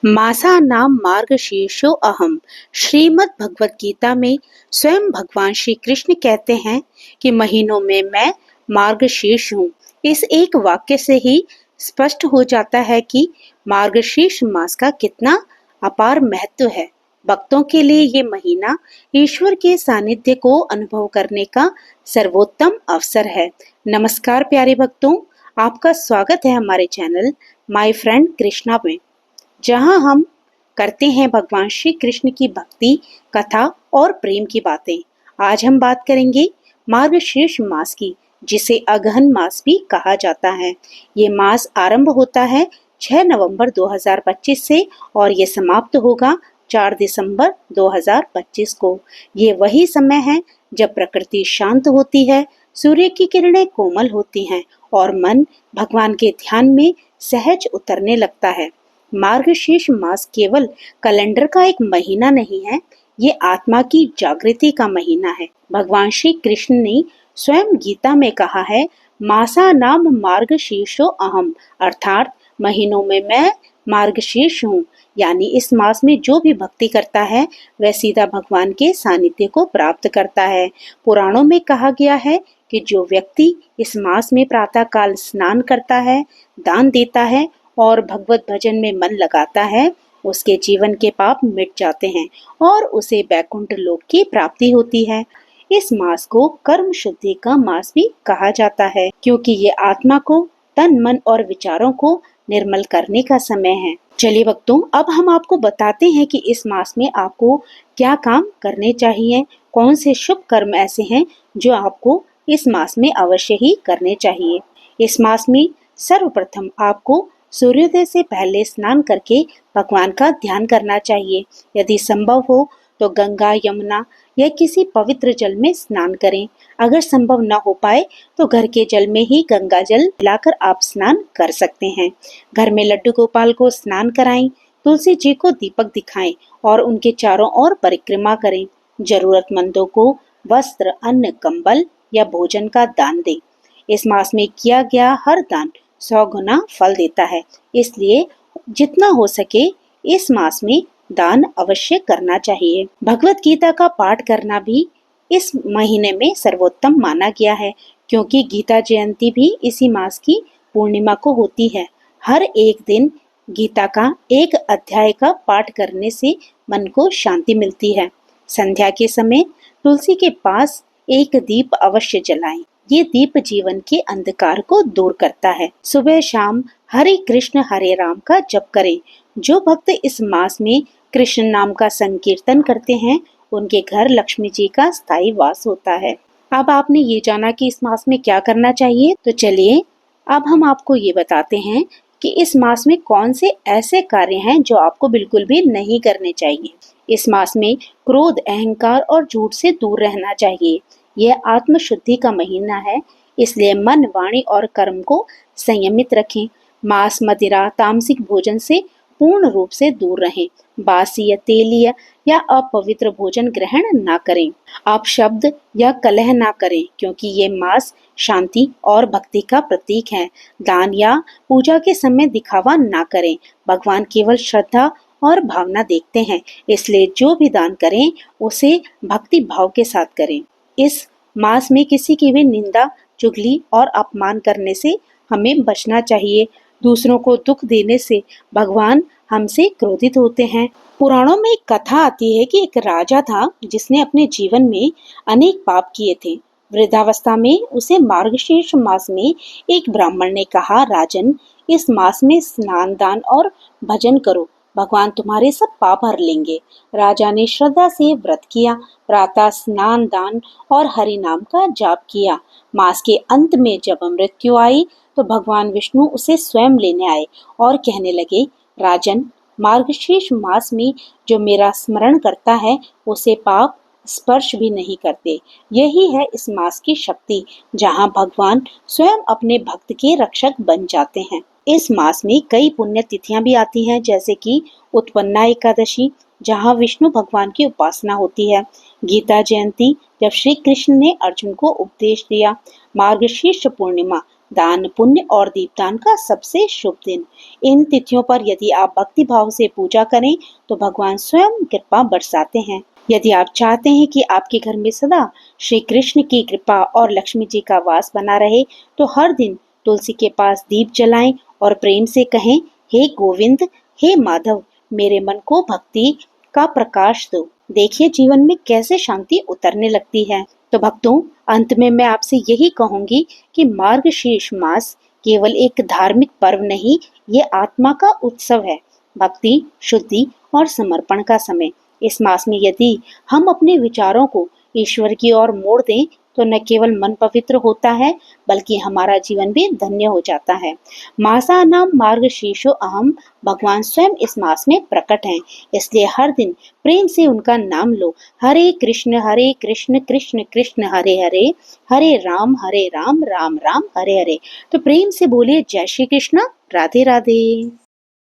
मासा नाम मार्गशीर्षो अहम। श्रीमद् भगवत गीता में स्वयं भगवान श्री कृष्ण कहते हैं कि महीनों में मैं मार्गशीर्ष हूँ। इस एक वाक्य से ही स्पष्ट हो जाता है कि मार्गशीर्ष मास का कितना अपार महत्व है। भक्तों के लिए ये महीना ईश्वर के सानिध्य को अनुभव करने का सर्वोत्तम अवसर है। नमस्कार प्यारे भक्तों, आपका स्वागत है हमारे चैनल माय फ्रेंड कृष्णा में, जहां हम करते हैं भगवान श्री कृष्ण की भक्ति, कथा और प्रेम की बातें। आज हम बात करेंगे मार्गशीर्ष मास की, जिसे अगहन मास भी कहा जाता है। ये मास आरंभ होता है 6 नवंबर 2025 से और ये समाप्त होगा 4 दिसंबर 2025 को। ये वही समय है जब प्रकृति शांत होती है, सूर्य की किरणें कोमल होती हैं और मन भगवान के ध्यान में सहज उतरने लगता है। मार्गशीर्ष मास केवल कैलेंडर का एक महीना नहीं है, ये आत्मा की जागृति का महीना है। भगवान श्री कृष्ण ने स्वयं गीता में कहा है, मासा नाम मार्गशीर्षो अहम, अर्थात महीनों में मैं मार्गशीर्ष हूँ। यानी इस मास में जो भी भक्ति करता है वह सीधा भगवान के सानिध्य को प्राप्त करता है। पुराणों में कहा गया है कि जो व्यक्ति इस मास में प्रातः काल स्नान करता है, दान देता है और भगवत भजन में मन लगाता है, उसके जीवन के पाप मिट जाते हैं और उसे बैकुंठ लोक की प्राप्ति होती है। इस मास को कर्म शुद्धि का मास भी कहा जाता है, क्योंकि ये आत्मा को, तन, मन और विचारों को निर्मल करने का समय है। चलिए भक्तों, अब हम आपको बताते हैं कि इस मास में आपको क्या काम करने चाहिए, कौन से शुभ कर्म ऐसे हैं जो आपको इस मास में अवश्य ही करने चाहिए। इस मास में सर्वप्रथम आपको सूर्योदय से पहले स्नान करके भगवान का ध्यान करना चाहिए। यदि संभव हो तो गंगा, यमुना या किसी पवित्र जल में स्नान करें। अगर संभव न हो पाए तो घर के जल में ही गंगा जल मिलाकर आप स्नान कर सकते हैं। घर में लड्डू गोपाल को स्नान कराएं, तुलसी जी को दीपक दिखाएं और उनके चारों ओर परिक्रमा करें। जरूरतमंदों को वस्त्र, अन्न, कंबल या भोजन का दान दें। इस मास में किया गया हर दान 100 गुना फल देता है, इसलिए जितना हो सके इस मास में दान अवश्य करना चाहिए। भगवत गीता का पाठ करना भी इस महीने में सर्वोत्तम माना गया है, क्योंकि गीता जयंती भी इसी मास की पूर्णिमा को होती है। हर एक दिन गीता का एक अध्याय का पाठ करने से मन को शांति मिलती है। संध्या के समय तुलसी के पास एक दीप अवश्य जलाएं। ये दीप जीवन के अंधकार को दूर करता है। सुबह शाम हरे कृष्ण हरे राम का जप करें। जो भक्त इस मास में कृष्ण नाम का संकीर्तन करते हैं, उनके घर लक्ष्मी जी का स्थायी वास होता है। अब आपने ये जाना कि इस मास में क्या करना चाहिए, तो चलिए अब हम आपको ये बताते हैं कि इस मास में कौन से ऐसे कार्य हैं जो आपको बिल्कुल भी नहीं करने चाहिए। इस मास में क्रोध, अहंकार और झूठ से दूर रहना चाहिए। यह आत्म शुद्धि का महीना है, इसलिए मन, वाणी और कर्म को संयमित रखें। मांस, मदिरा, तामसिक भोजन से पूर्ण रूप से दूर रहें। बासी या तेलीय या अपवित्र भोजन ग्रहण ना करें। आप शब्द या कलह ना करें, क्योंकि ये मास शांति और भक्ति का प्रतीक है। दान या पूजा के समय दिखावा ना करें। भगवान केवल श्रद्धा और भावना देखते हैं, इसलिए जो भी दान करें उसे भक्ति भाव के साथ करें। इस मास में किसी की भी निंदा, चुगली और अपमान करने से हमें बचना चाहिए। दूसरों को दुख देने से भगवान हमसे क्रोधित होते हैं। पुराणों में एक कथा आती है कि एक राजा था जिसने अपने जीवन में अनेक पाप किए थे। वृद्धावस्था में उसे मार्गशीर्ष मास में एक ब्राह्मण ने कहा, राजन, इस मास में स्नान, दान और भजन करो, भगवान तुम्हारे सब पाप हर लेंगे। राजा ने श्रद्धा से व्रत किया, प्रातः स्नान, दान और हरि नाम का जाप किया। मास के अंत में जब मृत्यु आई तो भगवान विष्णु उसे स्वयं लेने आए और कहने लगे, राजन, मार्गशीर्ष मास में जो मेरा स्मरण करता है उसे पाप स्पर्श भी नहीं करते। यही है इस मास की शक्ति, जहाँ भगवान स्वयं अपने भक्त के रक्षक बन जाते हैं। इस मास में कई पुण्य तिथियां भी आती हैं, जैसे कि उत्पन्ना एकादशी, जहाँ विष्णु भगवान की उपासना होती है। गीता जयंती, जब श्री कृष्ण ने अर्जुन को उपदेश दिया। मार्गशीर्ष पूर्णिमा, दान, पुण्य और दीपदान का सबसे शुभ दिन। इन तिथियों पर यदि आप भक्ति भाव से पूजा करें तो भगवान स्वयं कृपा बरसाते हैं। यदि आप चाहते हैं कि आपके घर में सदा श्री कृष्ण की कृपा और लक्ष्मी जी का वास बना रहे तो हर दिन तुलसी के पास दीप जलाएं और प्रेम से कहें, हे गोविंद, हे माधव, मेरे मन को भक्ति का प्रकाश दो। देखिए जीवन में कैसे शांति उतरने लगती है। तो भक्तों, अंत में मैं आपसे यही कहूंगी कि मार्गशीर्ष मास केवल एक धार्मिक पर्व नहीं, ये आत्मा का उत्सव है। भक्ति, शुद्धि और समर्पण का समय। इस मास में यदि हम अपने विचारों को ईश्वर की ओर मोड़ दें तो न केवल मन पवित्र होता है बल्कि हमारा जीवन भी धन्य हो जाता है। मासानां मार्गशीर्षो अहम, भगवान स्वयं इस मास में प्रकट हैं, इसलिए हर दिन प्रेम से उनका नाम लो। हरे कृष्ण कृष्ण कृष्ण हरे हरे, हरे राम राम राम हरे हरे। तो प्रेम से बोलिए जय श्री कृष्ण, राधे राधे।